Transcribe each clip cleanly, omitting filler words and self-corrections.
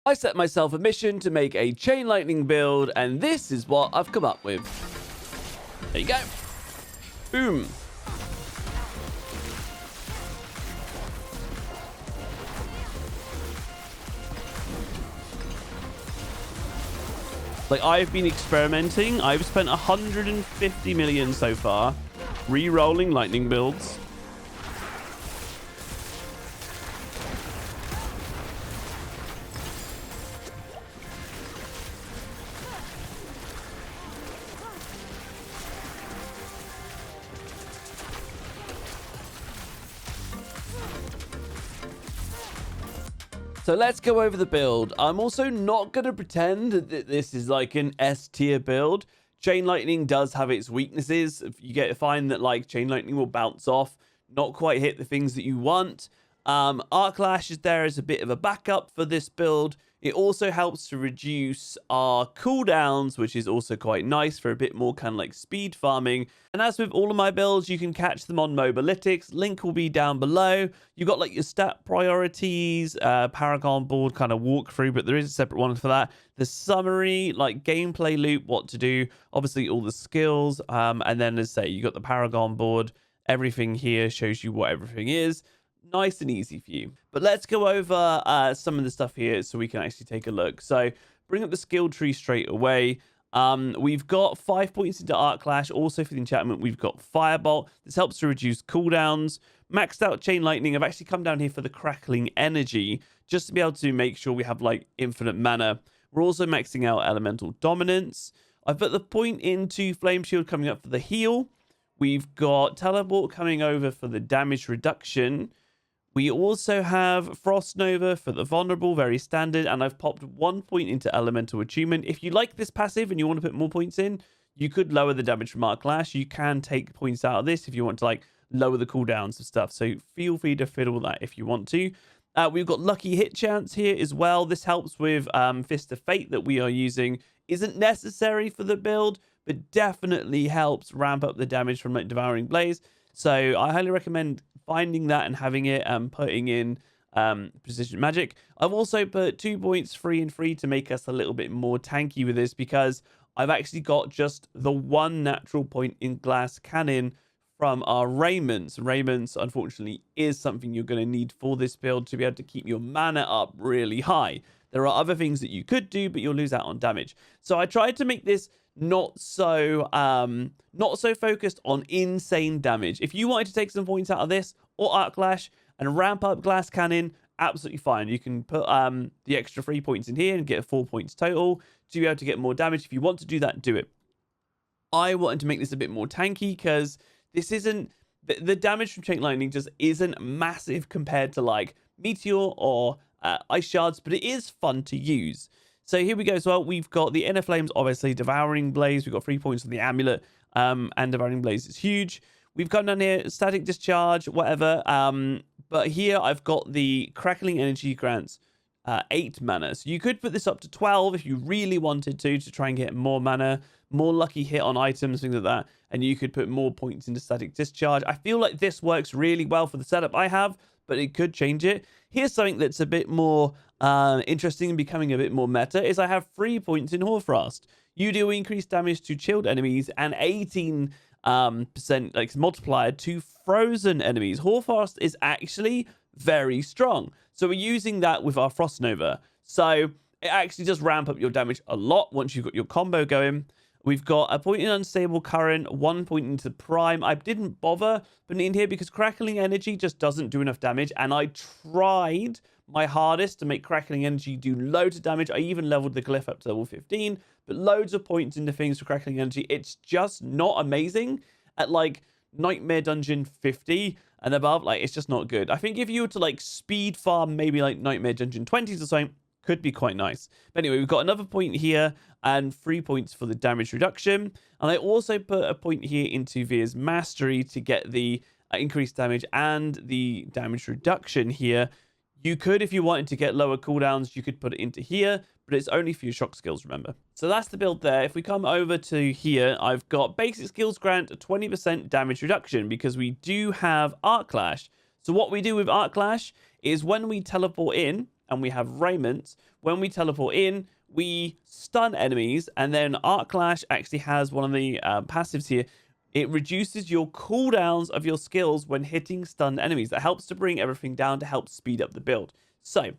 I set myself a mission to make a chain lightning build, and this is what I've come up with. There you go. Boom. Like, I've been experimenting. I've spent 150 million so far re-rolling lightning builds. So let's go over the build. I'm also not going to pretend that this is like an S tier build. Chain lightning does have its weaknesses. You get to find that like chain lightning will bounce off, not quite hit the things that you want. Arclash is there as a bit of a backup for this build. It also helps to reduce our cooldowns, which is also quite nice for a bit more kind of like speed farming. And as with all of my builds, you can catch them on Mobalytics. Link will be down below. You've got like your stat priorities, Paragon Board kind of walkthrough, but there is a separate one for that. The summary, like gameplay loop, what to do, obviously all the skills. And then as I say, you got the Paragon Board. Everything here shows you what everything is. Nice and easy for you. But let's go over some of the stuff here so we can actually take a look. So bring up the skill tree straight away. We've got 5 points into arclash. Also for the enchantment, we've got firebolt. This helps to reduce cooldowns. Maxed out chain lightning. I've actually come down here for the crackling energy just to be able to make sure we have like infinite mana. We're also maxing out elemental dominance. I've put the point into flame shield coming up for the heal. We've got teleport coming over for the damage reduction. We also have Frost Nova for the vulnerable, very standard, and I've popped 1 point into Elemental Attunement. If you like this passive and you want to put more points in, you could lower the damage from Arclash. You can take points out of this if you want to like lower the cooldowns of stuff. So feel free to fiddle that if you want to. We've got Lucky Hit Chance here as well. This helps with Fist of Fate that we are using. Isn't necessary for the build, but definitely helps ramp up the damage from like Devouring Blaze. So I highly recommend finding that and having it and putting in precision magic. I've also put 2 points free and free to make us a little bit more tanky with this because I've actually got just the 1 natural point in glass cannon from our Raiments. Raiments, unfortunately, is something you're going to need for this build to be able to keep your mana up really high. There are other things that you could do, but you'll lose out on damage. So I tried to make this not so focused on insane damage. If you wanted to take some points out of this or Arclash and ramp up glass cannon, absolutely fine. You can put the extra 3 points in here and get 4 points total to be able to get more damage. If you want to do that, do it. I wanted to make this a bit more tanky because this isn't the damage from chain lightning just isn't massive compared to like meteor or ice shards, but it is fun to use. So here we go as well. We've got the Inner Flames, obviously, Devouring Blaze. We've got 3 points on the Amulet, and Devouring Blaze is huge. We've come down here, Static Discharge, whatever. But here I've got the Crackling Energy grants 8 mana. So you could put this up to 12 if you really wanted to try and get more mana, more lucky hit on items, things like that. And you could put more points into Static Discharge. I feel like this works really well for the setup I have, but it could change it. Here's something that's a bit more interesting and becoming a bit more meta is I have 3 points in Hoarfrost. You do increased damage to chilled enemies and 18% like multiplier to frozen enemies. Hoarfrost is actually very strong. So we're using that with our Frost Nova. So it actually does ramp up your damage a lot once you've got your combo going. We've got a point in Unstable Current, 1 point into Prime. I didn't bother putting it in here because Crackling Energy just doesn't do enough damage. And I tried my hardest to make Crackling Energy do loads of damage. I even leveled the glyph up to level 15. But loads of points into things for Crackling Energy. It's just not amazing at like Nightmare Dungeon 50 and above. Like, it's just not good. I think if you were to like speed farm maybe like Nightmare Dungeon 20s or something, could be quite nice. But anyway, we've got another point here and 3 points for the damage reduction. And I also put a point here into Veer's Mastery to get the increased damage and the damage reduction here. You could, if you wanted to get lower cooldowns, you could put it into here, but it's only for your shock skills, remember. So that's the build there. If we come over to here, I've got basic skills grant, a 20% damage reduction because we do have Arclash. So what we do with Arclash is when we teleport in, and we have raiment. When we teleport in, we stun enemies, and then arclash actually has one of the passives here. It reduces your cooldowns of your skills when hitting stunned enemies. That helps to bring everything down to help speed up the build. So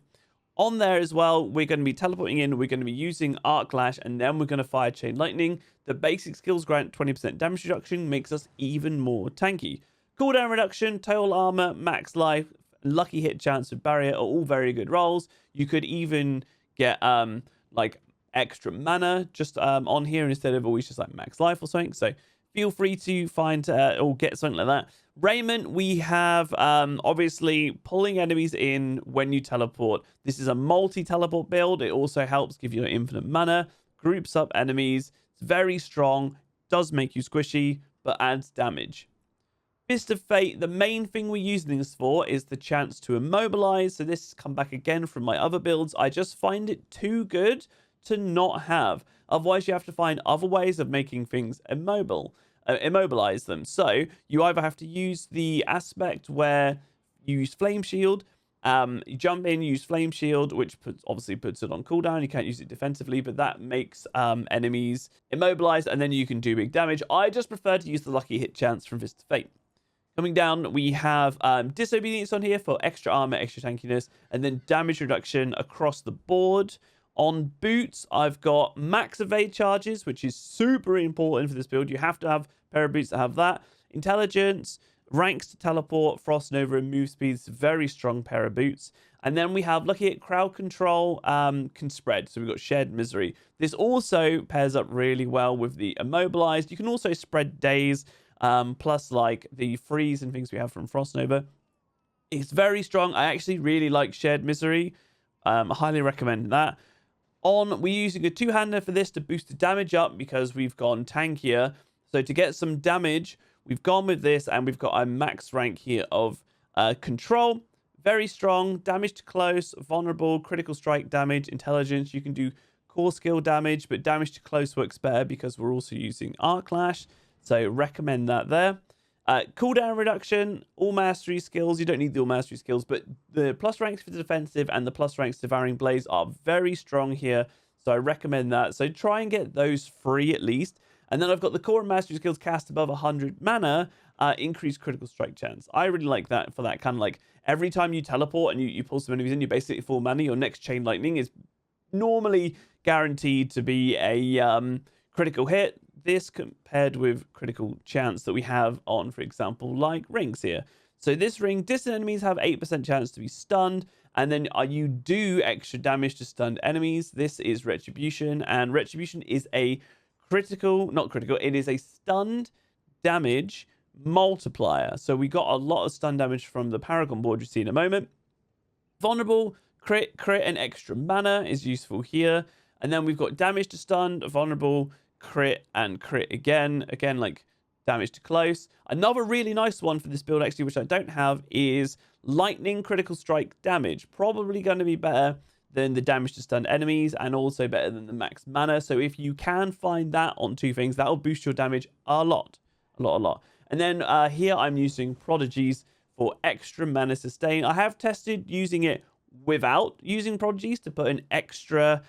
on there as well, we're going to be teleporting in, we're going to be using arclash, and then we're going to fire chain lightning. The basic skills grant 20% damage reduction, makes us even more tanky. Cooldown reduction, total armor, max life, lucky hit chance with barrier are all very good rolls. You could even get like extra mana just on here instead of always just like max life or something. So feel free to find or get something like that. Raiment, we have obviously pulling enemies in when you teleport. This is a multi-teleport build. It also helps give you infinite mana, groups up enemies. It's very strong, does make you squishy, but adds damage. Fist of Fate, the main thing we're using this for is the chance to immobilize. So this has come back again from my other builds. I just find it too good to not have. Otherwise, you have to find other ways of making things immobilize them. So you either have to use the aspect where you use Flame Shield. You jump in, use Flame Shield, which obviously puts it on cooldown. You can't use it defensively, but that makes enemies immobilized, and then you can do big damage. I just prefer to use the lucky hit chance from Fist of Fate. Coming down, we have Disobedience on here for extra armor, extra tankiness, and then damage reduction across the board. On boots, I've got max evade charges, which is super important for this build. You have to have a pair of boots that have that. Intelligence, ranks to teleport, frost nova, and move speeds. Very strong pair of boots. And then we have, lucky at crowd control, can spread. So we've got shared misery. This also pairs up really well with the immobilized. You can also spread days, plus like the freeze and things we have from frost nova. It's very strong. I actually really like shared misery. I highly recommend that. We're using a two-hander for this to boost the damage up because we've gone tankier. So to get some damage, we've gone with this, and we've got a max rank here of control. Very strong. Damage to close, vulnerable, critical strike damage, intelligence. You can do core skill damage, but damage to close works better because we're also using arclash. So recommend that there. Cooldown reduction, all mastery skills. You don't need the all mastery skills, but the plus ranks for the defensive and the plus ranks to Devouring Blaze are very strong here. So I recommend that. So try and get those free at least. And then I've got the core and mastery skills cast above 100 mana, increased critical strike chance. I really like that for that kind of like every time you teleport and you pull some enemies in, you basically full mana. Your next chain lightning is normally guaranteed to be a critical hit. This compared with critical chance that we have on, for example, like rings here. So this ring, distant enemies have 8% chance to be stunned, and then you do extra damage to stunned enemies. This is Retribution, and Retribution is a it is a stunned damage multiplier. So we got a lot of stun damage from the Paragon Board you see in a moment. Vulnerable, crit, and extra mana is useful here. And then we've got damage to stun, vulnerable, crit, and crit again like damage to close. Another really nice one for this build actually, which I don't have, is lightning critical strike damage. Probably going to be better than the damage to stun enemies, and also better than the max mana. So if you can find that on two things, that will boost your damage a lot. And then here I'm using prodigies for extra mana sustain. I have tested using it without using prodigies to put an extra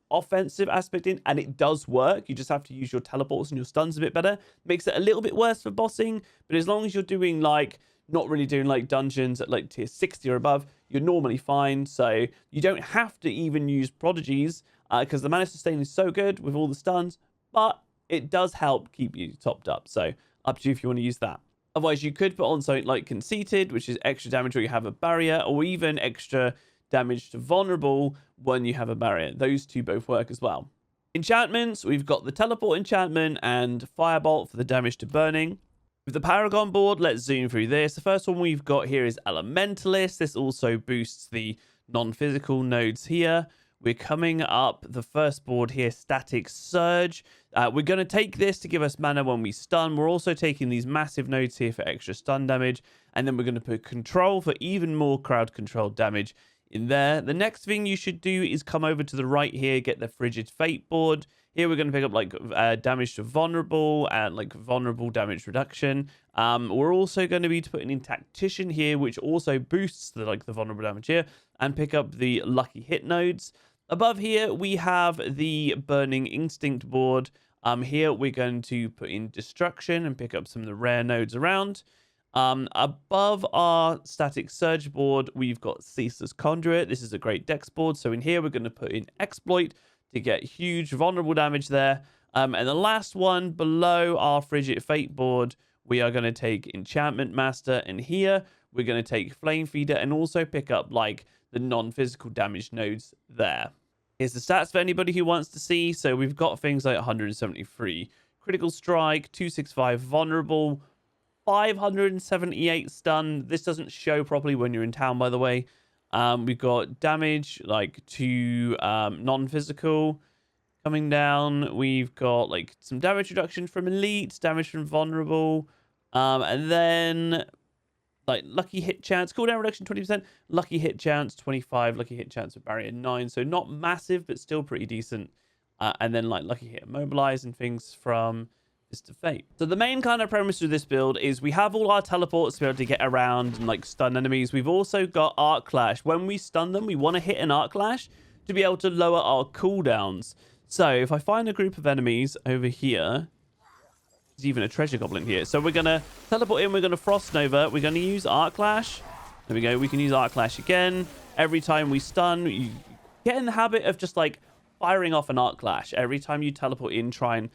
offensive aspect in, and it does work. You just have to use your teleports and your stuns a bit better. Makes it a little bit worse for bossing, but as long as you're doing like not really doing like dungeons at like tier 60 or above, you're normally fine. So you don't have to even use prodigies because the mana sustain is so good with all the stuns, but it does help keep you topped up. So up to you if you want to use that. Otherwise, you could put on something like Conceited, which is extra damage where you have a barrier, or even extra damage to vulnerable when you have a barrier. Those two both work as well. Enchantments, we've got the teleport enchantment and firebolt for the damage to burning. With the Paragon board, let's zoom through this. The first one we've got here is Elementalist. This also boosts the non-physical nodes here. We're coming up the first board here, Static Surge. We're going to take this to give us mana when we stun. We're also taking these massive nodes here for extra stun damage. And then we're going to put Control for even more crowd control damage in there. The next thing you should do is come over to the right here, get the Frigid Fate board. Here we're going to pick up like damage to vulnerable and like vulnerable damage reduction. We're also going to be putting in Tactician here, which also boosts the vulnerable damage here. and pick up the lucky hit nodes. Above here, we have the Burning Instinct board. Here we're going to put in Destruction and pick up some of the rare nodes around. Above our Static Surge board, we've got Ceaseless Conduit. This is a great dex board. So in here, we're going to put in Exploit to get huge vulnerable damage there. And the last one below our Frigid Fate board, we are going to take Enchantment Master. And here, we're going to take Flame Feeder and also pick up like the non-physical damage nodes there. Here's the stats for anybody who wants to see. So we've got things like 173 Critical Strike, 265 Vulnerable, 578 stun. This doesn't show properly when you're in town, by the way. We've got damage like to non-physical coming down. We've got like some damage reduction from elite, damage from vulnerable, and then like lucky hit chance, cooldown reduction 20%, lucky hit chance 25, lucky hit chance with barrier 9. So not massive, but still pretty decent. And then like lucky hit immobilize and things from Mr. Fate. So the main kind of premise of this build is we have all our teleports to be able to get around and like stun enemies. We've also got arclash. When we stun them, we want to hit an arclash to be able to lower our cooldowns. So if I find a group of enemies over here, there's even a treasure goblin here. So we're going to teleport in, we're going to Frost Nova, we're going to use arclash. There we go, we can use arclash again. Every time we stun, you get in the habit of just like firing off an arclash. Every time you teleport in, try and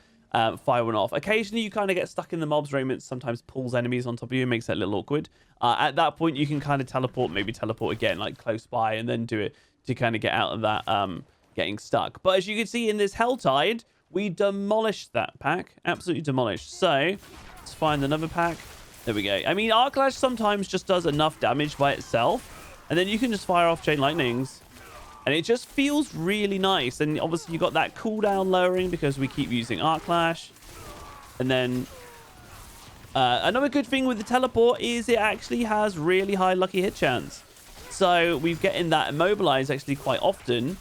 fire one off. Occasionally, you kind of get stuck in the mob's raiment. Sometimes pulls enemies on top of you, makes that a little awkward. At that point, you can kind of teleport, maybe teleport again, like close by, and then do it to kind of get out of that getting stuck. But as you can see in this Helltide, we demolished that pack. Absolutely demolished. So let's find another pack. There we go. I mean, Arclash sometimes just does enough damage by itself, and then you can just fire off Chain Lightnings. And it just feels really nice. And obviously, you got that cooldown lowering because we keep using Arclash. And then another good thing with the teleport is it actually has really high lucky hit chance. So we're getting that immobilized actually quite often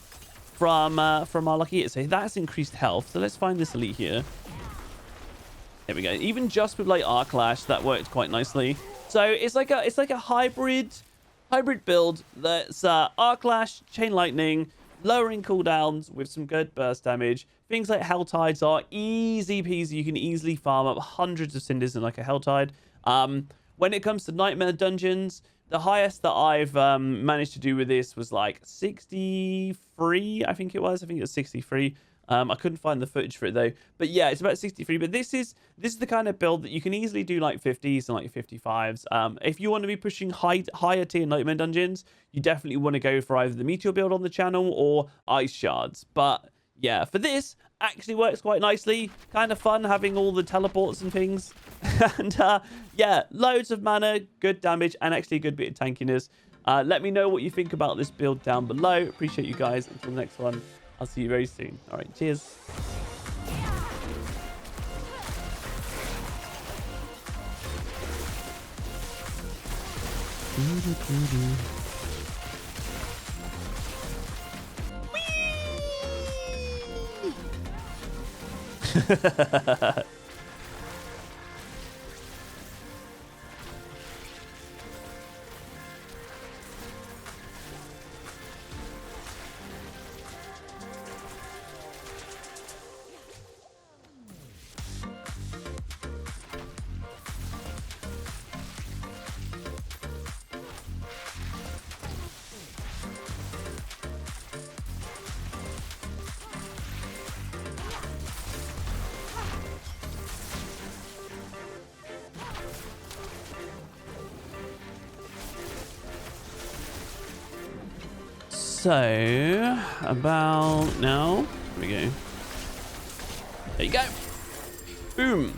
from our lucky hit. So that's increased health. So let's find this elite here. There we go. Even just with like Arclash, that worked quite nicely. So it's like a hybrid build that's Arclash, Chain Lightning, lowering cooldowns with some good burst damage. Things like Helltides are easy peasy. You can easily farm up hundreds of cinders in like a Helltide. When it comes to Nightmare Dungeons, the highest that I've managed to do with this was like 63, I think it was. I think it was 63. I couldn't find the footage for it though. But yeah, it's about 63. But this is the kind of build that you can easily do like 50s and like 55s. If you want to be pushing higher tier Nightmare Dungeons, you definitely want to go for either the Meteor build on the channel or Ice Shards. But yeah, for this, actually works quite nicely. Kind of fun having all the teleports and things. And yeah, loads of mana, good damage, and actually a good bit of tankiness. Let me know what you think about this build down below. Appreciate you guys. Until the next one, I'll see you very soon. All right, cheers. So, about now, there we go. There you go. Boom.